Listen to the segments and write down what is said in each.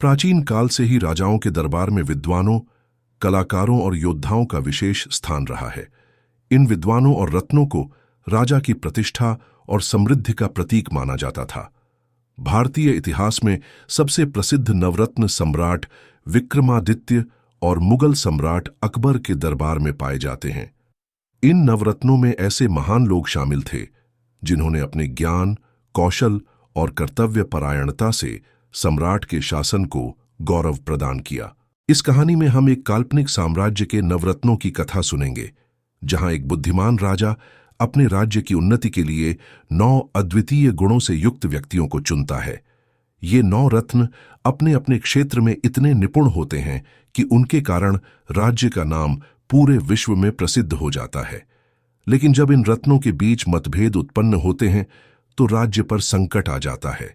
प्राचीन काल से ही राजाओं के दरबार में विद्वानों, कलाकारों और योद्धाओं का विशेष स्थान रहा है। इन विद्वानों और रत्नों को राजा की प्रतिष्ठा और समृद्धि का प्रतीक माना जाता था। भारतीय इतिहास में सबसे प्रसिद्ध नवरत्न सम्राट विक्रमादित्य और मुगल सम्राट अकबर के दरबार में पाए जाते हैं। इन नवरत्नों में ऐसे महान लोग शामिल थे जिन्होंने अपने ज्ञान, कौशल और कर्तव्य परायणता से सम्राट के शासन को गौरव प्रदान किया। इस कहानी में हम एक काल्पनिक साम्राज्य के नवरत्नों की कथा सुनेंगे, जहां एक बुद्धिमान राजा अपने राज्य की उन्नति के लिए 9 अद्वितीय गुणों से युक्त व्यक्तियों को चुनता है। ये 9 रत्न अपने अपने क्षेत्र में इतने निपुण होते हैं कि उनके कारण राज्य का नाम पूरे विश्व में प्रसिद्ध हो जाता है। लेकिन जब इन रत्नों के बीच मतभेद उत्पन्न होते हैं तो राज्य पर संकट आ जाता है।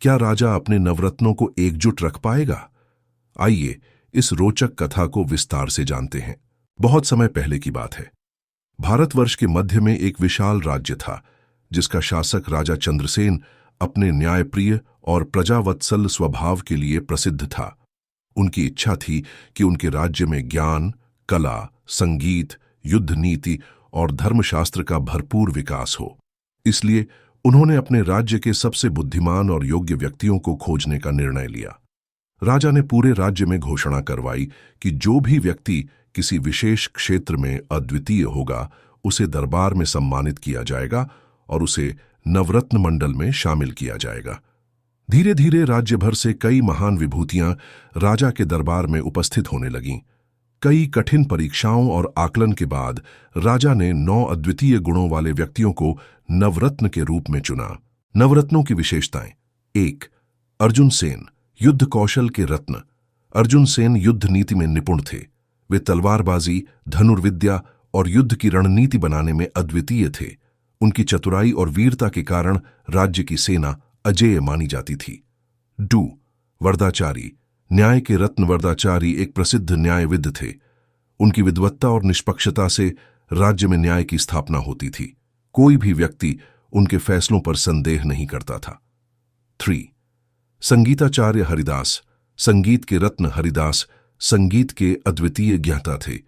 क्या राजा अपने नवरत्नों को एकजुट रख पाएगा? आइए इस रोचक कथा को विस्तार से जानते हैं। बहुत समय पहले की बात है। भारतवर्ष के मध्य में एक विशाल राज्य था, जिसका शासक राजा चंद्रसेन अपने न्यायप्रिय और प्रजावत्सल स्वभाव के लिए प्रसिद्ध था। उनकी इच्छा थी कि उनके राज्य में ज्ञान, कला, संगीत, युद्ध नीति और धर्मशास्त्र का भरपूर विकास हो। इसलिए उन्होंने अपने राज्य के सबसे बुद्धिमान और योग्य व्यक्तियों को खोजने का निर्णय लिया। राजा ने पूरे राज्य में घोषणा करवाई कि जो भी व्यक्ति किसी विशेष क्षेत्र में अद्वितीय होगा, उसे दरबार में सम्मानित किया जाएगा और उसे नवरत्न मंडल में शामिल किया जाएगा। धीरे धीरे राज्य भर से कई महान विभूतियां राजा के दरबार में उपस्थित होने लगीं। कई कठिन परीक्षाओं और आकलन के बाद राजा ने 9 अद्वितीय गुणों वाले व्यक्तियों को नवरत्न के रूप में चुना। नवरत्नों की विशेषताएं। 1. अर्जुन सेन, युद्ध कौशल के रत्न। अर्जुन सेन युद्ध नीति में निपुण थे। वे तलवारबाजी, धनुर्विद्या और युद्ध की रणनीति बनाने में अद्वितीय थे। उनकी चतुराई और वीरता के कारण राज्य की सेना अजेय मानी जाती थी। 2. वरदाचारी, न्याय के रत्न। वरदाचारी एक प्रसिद्ध न्यायविद थे। उनकी विद्वत्ता और निष्पक्षता से राज्य में न्याय की स्थापना होती थी। कोई भी व्यक्ति उनके फैसलों पर संदेह नहीं करता था। 3. संगीताचार्य हरिदास, संगीत के रत्न। हरिदास संगीत के अद्वितीय ज्ञाता थे।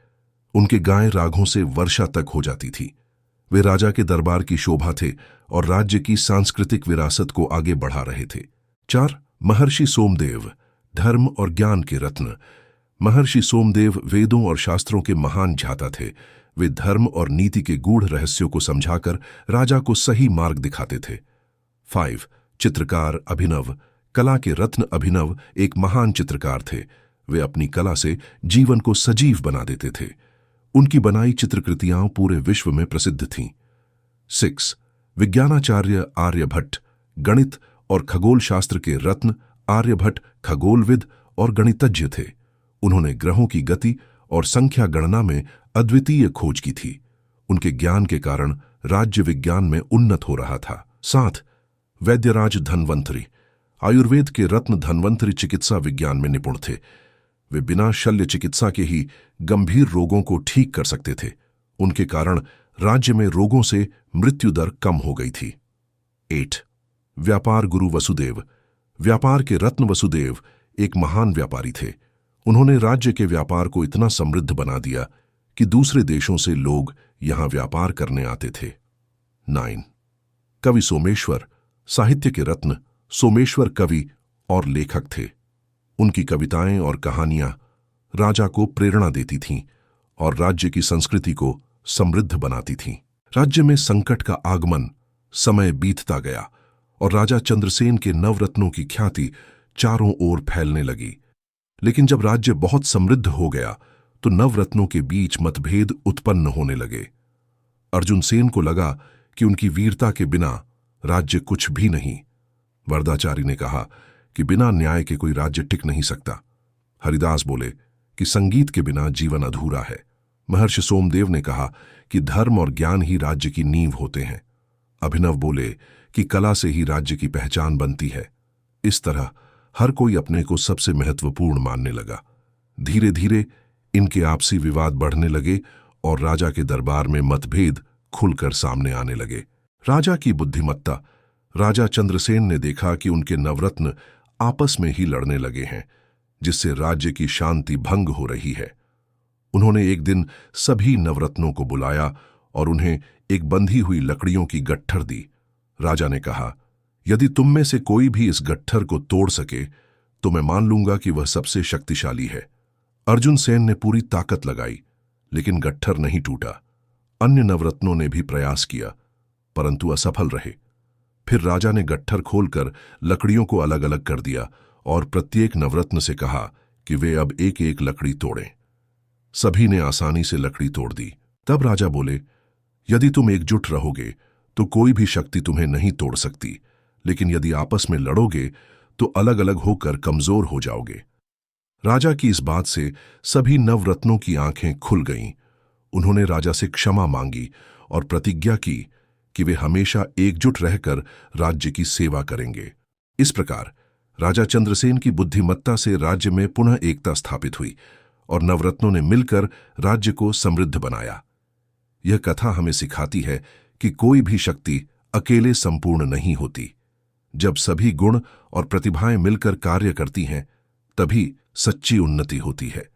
उनके गाए रागों से वर्षा तक हो जाती थी। वे राजा के दरबार की शोभा थे और राज्य की सांस्कृतिक विरासत को आगे बढ़ा रहे थे। 4. महर्षि सोमदेव, धर्म और ज्ञान के रत्न। महर्षि सोमदेव वेदों और शास्त्रों के महान ज्ञाता थे। वे धर्म और नीति के गूढ़ रहस्यों को समझाकर राजा को सही मार्ग दिखाते थे। 5. चित्रकार अभिनव, कला के रत्न। अभिनव एक महान चित्रकार थे। वे अपनी कला से जीवन को सजीव बना देते थे। उनकी बनाई चित्रकृतियां पूरे विश्व में प्रसिद्ध थीं। 6. विज्ञानाचार्य आर्यभट्ट, गणित और खगोल शास्त्र के रत्न। आर्यभट्ट खगोलविद और गणितज्ञ थे। उन्होंने ग्रहों की गति और संख्या गणना में अद्वितीय खोज की थी। उनके ज्ञान के कारण राज्य विज्ञान में उन्नत हो रहा था। 7. वैद्यराज धन्वंतरी, आयुर्वेद के रत्न। धन्वंतरी चिकित्सा विज्ञान में निपुण थे। वे बिना शल्य चिकित्सा के ही गंभीर रोगों को ठीक कर सकते थे। उनके कारण राज्य में रोगों से मृत्यु दर कम हो गई थी। 8. व्यापार गुरु वसुदेव, व्यापार के रत्न। वसुदेव एक महान व्यापारी थे। उन्होंने राज्य के व्यापार को इतना समृद्ध बना दिया कि दूसरे देशों से लोग यहां व्यापार करने आते थे। 9. कवि सोमेश्वर, साहित्य के रत्न। सोमेश्वर कवि और लेखक थे। उनकी कविताएं और कहानियां राजा को प्रेरणा देती थीं और राज्य की संस्कृति को समृद्ध बनाती थीं। राज्य में संकट का आगमन, समय बीतता गया और राजा चंद्रसेन के नवरत्नों की ख्याति चारों ओर फैलने लगी। लेकिन जब राज्य बहुत समृद्ध हो गया तो नवरत्नों के बीच मतभेद उत्पन्न होने लगे। अर्जुन सेन को लगा कि उनकी वीरता के बिना राज्य कुछ भी नहीं। वरदाचारी ने कहा कि बिना न्याय के कोई राज्य टिक नहीं सकता। हरिदास बोले कि संगीत के बिना जीवन अधूरा है। महर्षि सोमदेव ने कहा कि धर्म और ज्ञान ही राज्य की नींव होते हैं। अभिनव बोले कि कला से ही राज्य की पहचान बनती है। इस तरह हर कोई अपने को सबसे महत्वपूर्ण मानने लगा। धीरे धीरे इनके आपसी विवाद बढ़ने लगे और राजा के दरबार में मतभेद खुलकर सामने आने लगे। राजा की बुद्धिमत्ता। राजा चंद्रसेन ने देखा कि उनके नवरत्न आपस में ही लड़ने लगे हैं, जिससे राज्य की शांति भंग हो रही है। उन्होंने एक दिन सभी नवरत्नों को बुलाया और उन्हें एक बंधी हुई लकड़ियों की गट्ठर दी। राजा ने कहा, यदि तुम में से कोई भी इस गट्ठर को तोड़ सके तो मैं मान लूंगा कि वह सबसे शक्तिशाली है। अर्जुन सेन ने पूरी ताकत लगाई, लेकिन गट्ठर नहीं टूटा। अन्य नवरत्नों ने भी प्रयास किया, परंतु असफल रहे। फिर राजा ने गट्ठर खोलकर लकड़ियों को अलग अलग कर दिया और प्रत्येक नवरत्न से कहा कि वे अब एक एक लकड़ी तोड़ें। सभी ने आसानी से लकड़ी तोड़ दी। तब राजा बोले, यदि तुम एकजुट रहोगे तो कोई भी शक्ति तुम्हें नहीं तोड़ सकती, लेकिन यदि आपस में लड़ोगे तो अलग अलग होकर कमजोर हो जाओगे। राजा की इस बात से सभी नवरत्नों की आंखें खुल गईं। उन्होंने राजा से क्षमा मांगी और प्रतिज्ञा की कि वे हमेशा एकजुट रहकर राज्य की सेवा करेंगे। इस प्रकार राजा चंद्रसेन की बुद्धिमत्ता से राज्य में पुनः एकता स्थापित हुई और नवरत्नों ने मिलकर राज्य को समृद्ध बनाया। यह कथा हमें सिखाती है कि कोई भी शक्ति अकेले संपूर्ण नहीं होती। जब सभी गुण और प्रतिभाएं मिलकर कार्य करती हैं, तभी सच्ची उन्नति होती है।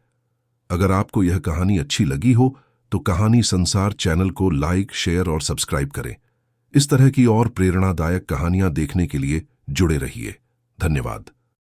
अगर आपको यह कहानी अच्छी लगी हो तो कहानी संसार चैनल को लाइक, शेयर और सब्सक्राइब करें। इस तरह की और प्रेरणादायक कहानियां देखने के लिए जुड़े रहिए। धन्यवाद।